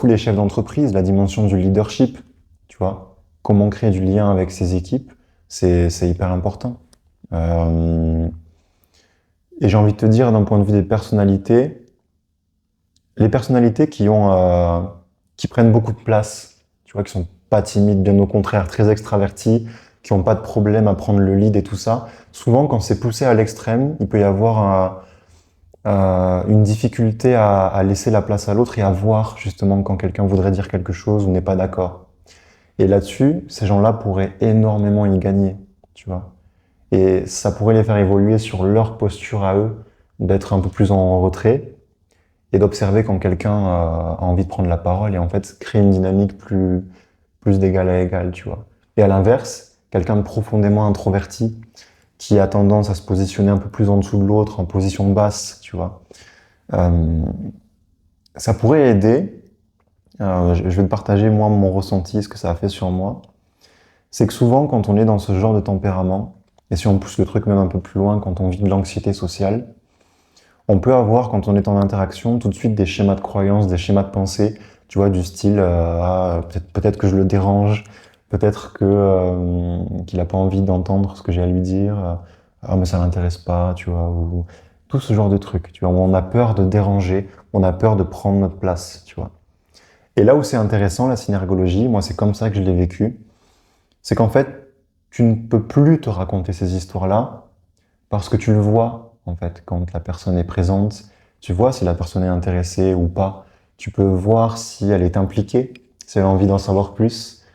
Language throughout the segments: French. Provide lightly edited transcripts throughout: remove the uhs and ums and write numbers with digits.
tous les chefs d'entreprise, la dimension du leadership, tu vois. Comment créer du lien avec ses équipes, c'est hyper important. Et j'ai envie de te dire, d'un point de vue des personnalités, les personnalités qui prennent beaucoup de place, tu vois, qui sont pas timides, bien au contraire, très extravertis, qui n'ont pas de problème à prendre le lead et tout ça, souvent quand c'est poussé à l'extrême, il peut y avoir une difficulté à laisser la place à l'autre et à voir justement quand quelqu'un voudrait dire quelque chose ou n'est pas d'accord. Et là-dessus, ces gens-là pourraient énormément y gagner, tu vois. Et ça pourrait les faire évoluer sur leur posture à eux, d'être un peu plus en retrait et d'observer quand quelqu'un a envie de prendre la parole et en fait créer une dynamique plus d'égal à égal, tu vois. Et à l'inverse, quelqu'un de profondément introverti qui a tendance à se positionner un peu plus en dessous de l'autre, en position basse, tu vois. Ça pourrait aider. Je vais te partager moi mon ressenti, ce que ça a fait sur moi. C'est que souvent, quand on est dans ce genre de tempérament, et si on pousse le truc même un peu plus loin, quand on vit de l'anxiété sociale, on peut avoir, quand on est en interaction, tout de suite des schémas de croyance, des schémas de pensée, tu vois, du style peut-être que je le dérange, peut-être que qu'il a pas envie d'entendre ce que j'ai à lui dire, ah mais ça l'intéresse pas, tu vois, ou tout ce genre de trucs, tu vois, où on a peur de déranger, on a peur de prendre notre place, tu vois. Et là où c'est intéressant, la synergologie, moi c'est comme ça que je l'ai vécu, c'est qu'en fait, tu ne peux plus te raconter ces histoires-là parce que tu le vois, en fait, quand la personne est présente. Tu vois si la personne est intéressée ou pas. Tu peux voir si elle est impliquée, si elle a envie d'en savoir plus,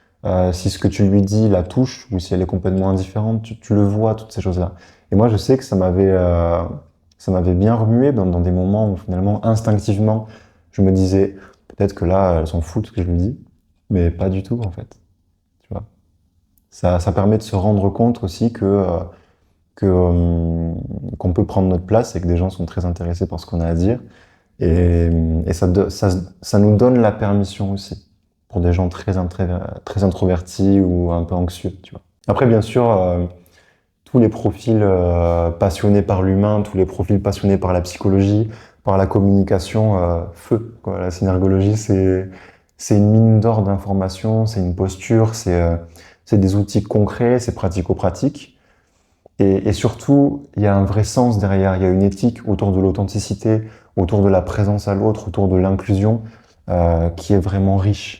si ce que tu lui dis la touche ou si elle est complètement indifférente. Tu le vois, toutes ces choses-là. Et moi, je sais que ça m'avait bien remué dans des moments où finalement, instinctivement, je me disais, peut-être que là, elle s'en fout de ce que je lui dis, mais pas du tout, en fait. Tu vois. Ça permet de se rendre compte aussi qu'on peut prendre notre place et que des gens sont très intéressés par ce qu'on a à dire. Et ça nous donne la permission aussi pour des gens très introvertis ou un peu anxieux, tu vois. Après, bien sûr, tous les profils passionnés par l'humain, tous les profils passionnés par la psychologie, par la communication, feu, quoi. La synergologie, c'est une mine d'or d'informations, c'est une posture, c'est des outils concrets, c'est pratico-pratique. Et surtout, il y a un vrai sens derrière, il y a une éthique autour de l'authenticité, autour de la présence à l'autre, autour de l'inclusion, qui est vraiment riche.